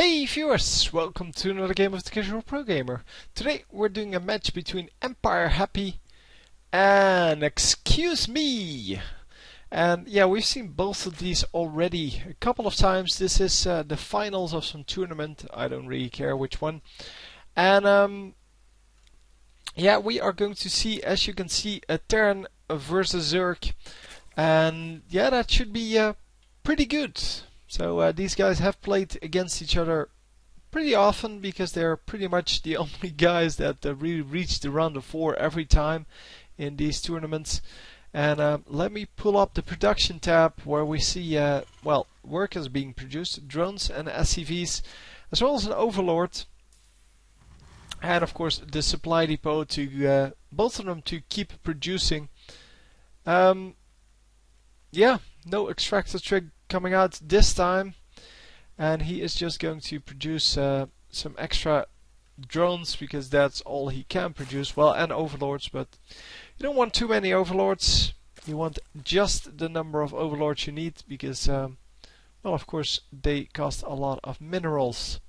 Hey viewers, welcome to another game of the Casual Pro Gamer. Today we're doing a match between EmpireHappy and ExcuseMe. And yeah, we've seen both of these already a couple of times. This is the finals of some tournament. I don't really care which one. And yeah, we are going to see, as you can see, a Terran versus Zerg. And yeah, that should be pretty good. So these guys have played against each other pretty often because they're pretty much the only guys that really reach the round of 4 every time in these tournaments. And let me pull up the production tab where we see, well, work is being produced, drones and SCVs, as well as an overlord. And of course the supply depot to both of them to keep producing. Yeah, no extractor trig coming out this time, and he is just going to produce some extra drones because that's all he can produce. Well, and overlords, but you don't want too many overlords. You want just the number of overlords you need because, well, of course, they cost a lot of minerals.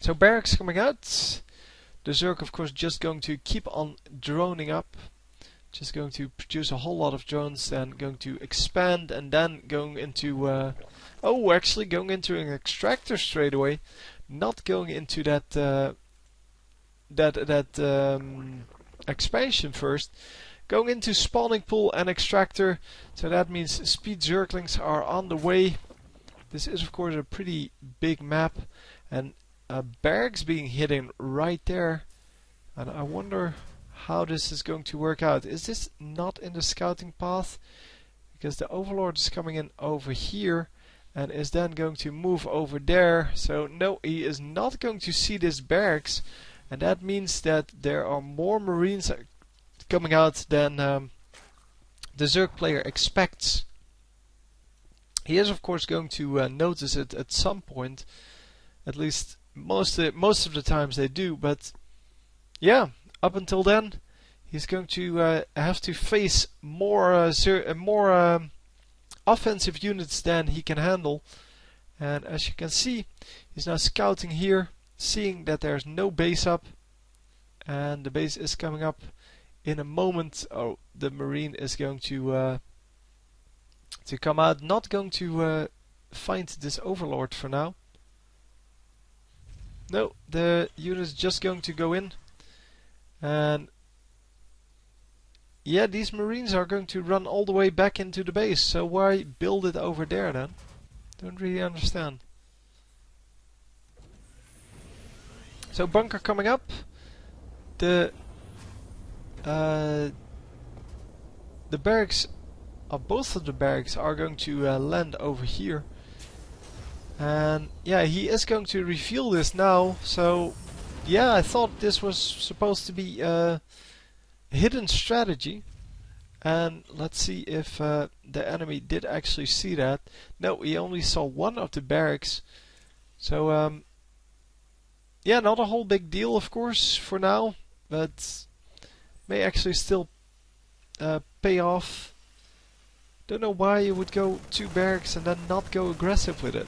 So barracks coming out. The Zerg, of course, just going to keep on droning up. Just going to produce a whole lot of drones, then going to expand, and then going into actually going into an extractor straight away, not going into that expansion first. Going into spawning pool and extractor, so that means speed Zerglings are on the way. This is of course a pretty big map, and barracks being hidden right there, and I wonder how this is going to work out. Is this not in the scouting path? Because the overlord is coming in over here and is then going to move over there. So no, he is not going to see this barracks, and that means that there are more marines coming out than the Zerg player expects. He is of course going to notice it at some point. At least most of the times they do, but yeah, up until then, he's going to have to face more offensive units than he can handle. And as you can see, he's now scouting here, seeing that there's no base up, and the base is coming up in a moment. Oh, the marine is going to come out. Not going to find this overlord for now. No, the unit is just going to go in. And yeah, these marines are going to run all the way back into the base, so why build it over there then? Don't really understand. So bunker coming up. The barracks, both of the barracks are going to land over here. And yeah, he is going to reveal this now, so yeah, I thought this was supposed to be a hidden strategy. And let's see if the enemy did actually see that. No, he only saw one of the barracks. So, yeah, not a whole big deal, of course, for now. But may actually still pay off. Don't know why you would go 2 barracks and then not go aggressive with it.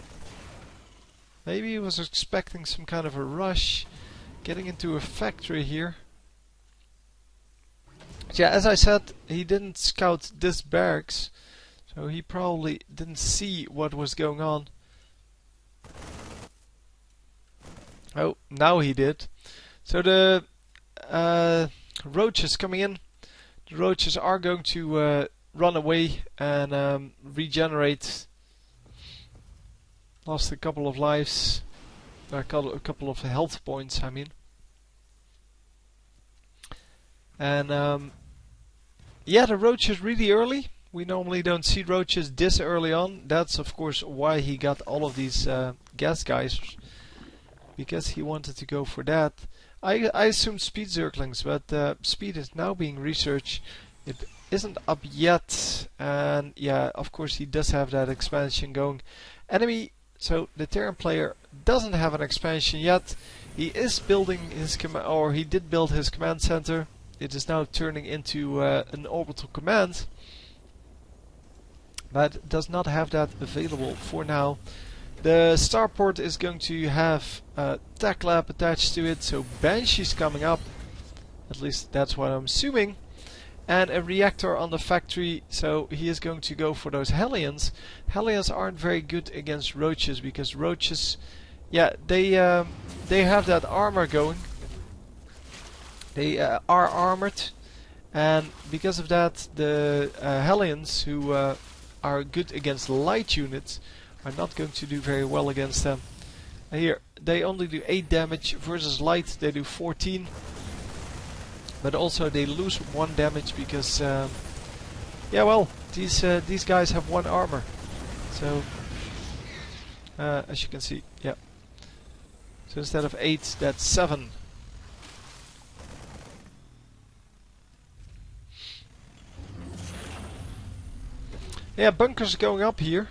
Maybe he was expecting some kind of a rush. Getting into a factory here. Yeah, as I said, he didn't scout this barracks, so he probably didn't see what was going on. Oh, now he did. So the roaches coming in. The roaches are going to run away and regenerate. Lost a couple of lives. A couple of health points, I mean. And yeah, the roach is really early. We normally don't see roaches this early on. That's of course why he got all of these gas guys, because he wanted to go for that. I assume speed Zerglings, but speed is now being researched. It isn't up yet, and yeah, of course he does have that expansion going. Enemy. So the Terran player doesn't have an expansion yet. He is building his he did build his command center. It is now turning into an orbital command, but does not have that available for now. The starport is going to have a tech lab attached to it, so Banshee's coming up. At least that's what I'm assuming. And a reactor on the factory, so he is going to go for those Hellions. Hellions aren't very good against roaches because roaches, yeah, they have that armor going. They are armored, and because of that, the Hellions, who are good against light units, are not going to do very well against them. Here, they only do 8 damage versus light. They do 14. But also they lose 1 damage because, yeah, well, these guys have 1 armor. So, as you can see, yeah. So instead of 8, that's 7. Yeah, bunkers going up here.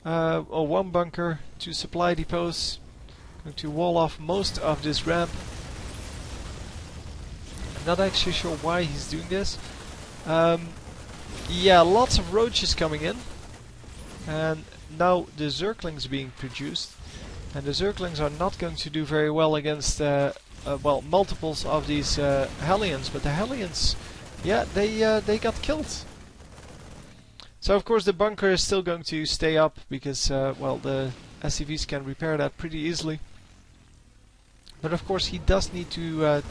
Or 1 bunker, 2 supply depots. Going to wall off most of this ramp. Not actually sure why he's doing this. Yeah, lots of roaches coming in. And now the Zerglings being produced. And the Zerglings are not going to do very well against, well, multiples of these Hellions. But the Hellions, yeah, they got killed. So of course the bunker is still going to stay up because, well, the SCVs can repair that pretty easily. But of course he does need to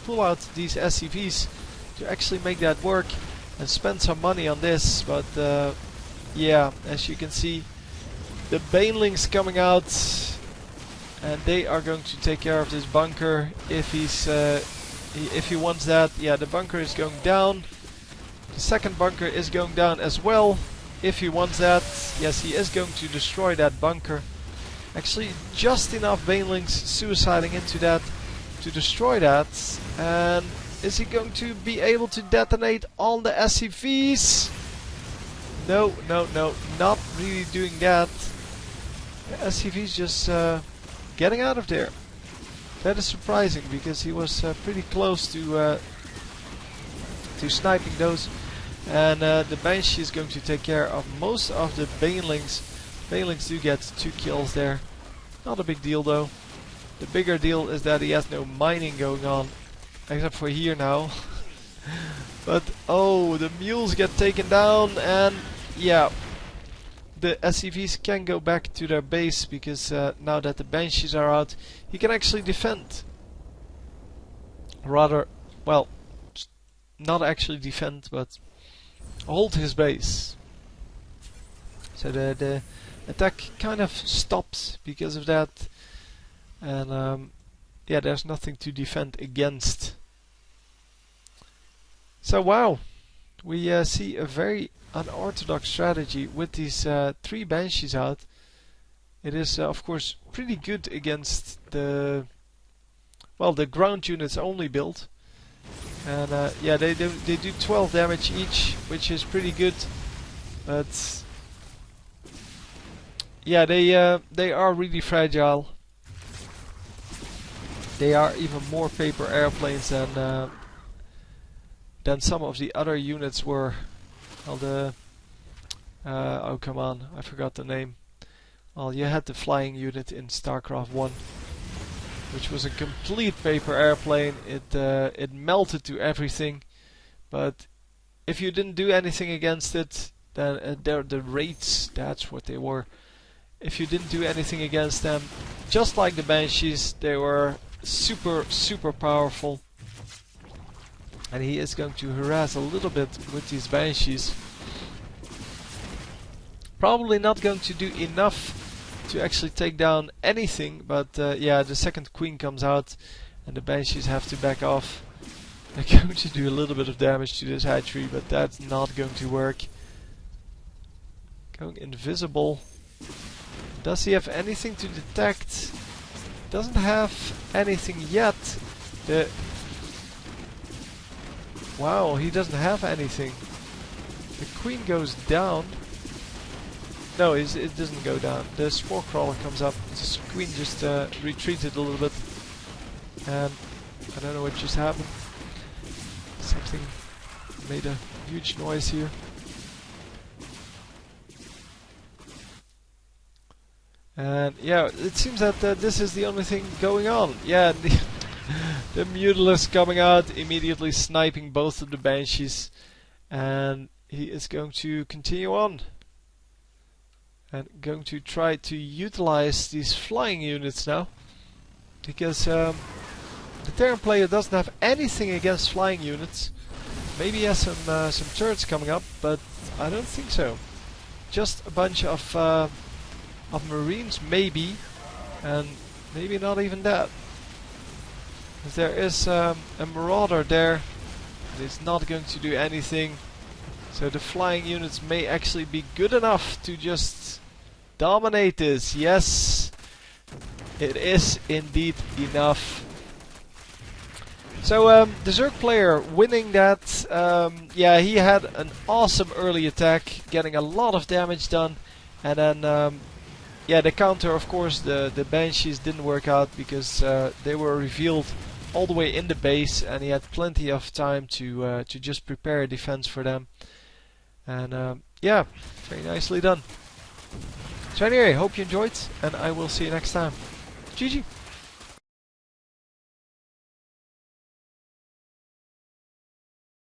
pull out these SCVs to actually make that work and spend some money on this. But yeah, as you can see, the Banelings coming out, and they are going to take care of this bunker if he's if he wants that. Yeah, the bunker is going down. The second bunker is going down as well if he wants that. Yes, he is going to destroy that bunker. Actually, just enough Banelings suiciding into that to destroy that. And is he going to be able to detonate on the SCVs? No, no, no, not really doing that. The SCVs just getting out of there. That is surprising because he was pretty close to sniping those. And the Banshee is going to take care of most of the Banelings. Banelings do get 2 kills there. Not a big deal though. The bigger deal is that he has no mining going on, except for here now. But oh, the mules get taken down, and yeah, the SCVs can go back to their base because now that the Banshees are out, he can actually defend. Rather, well, not actually defend, but hold his base. So the attack kind of stops because of that. And yeah, there's nothing to defend against. So wow, we see a very unorthodox strategy with these 3 Banshees out. It is of course pretty good against the, well, the ground units only build. And yeah, they do 12 damage each, which is pretty good. But yeah, they are really fragile. They are even more paper airplanes than some of the other units were. Well, the oh come on, I forgot the name. Well, you had the flying unit in StarCraft 1, which was a complete paper airplane. It melted to everything, but if you didn't do anything against it, then the raids, that's what they were. If you didn't do anything against them, just like the Banshees, they were super powerful. And he is going to harass a little bit with these Banshees. Probably not going to do enough to actually take down anything, but yeah, the second queen comes out and the Banshees have to back off. They're going to do a little bit of damage to this hatchery, but that's not going to work. Going invisible. Does he have anything to detect? Doesn't have anything yet. Wow, he doesn't have anything. The queen goes down. No, it doesn't go down. The spore crawler comes up. The queen just retreated a little bit. And I don't know what just happened. Something made a huge noise here. And yeah, it seems that this is the only thing going on. Yeah, the Mutalisk coming out, immediately sniping both of the Banshees. And he is going to continue on. And going to try to utilize these flying units now. Because the Terran player doesn't have anything against flying units. Maybe he has some turrets coming up, but I don't think so. Just a bunch of Marines, maybe, and maybe not even that. Because there is a Marauder there. It's not going to do anything. So the flying units may actually be good enough to just dominate this. Yes, it is indeed enough. So the Zerg player winning that, yeah, he had an awesome early attack, getting a lot of damage done, and then yeah, the counter, of course, the Banshees didn't work out because they were revealed all the way in the base, and he had plenty of time to just prepare a defense for them. And yeah, very nicely done. So anyway, hope you enjoyed, and I will see you next time. GG!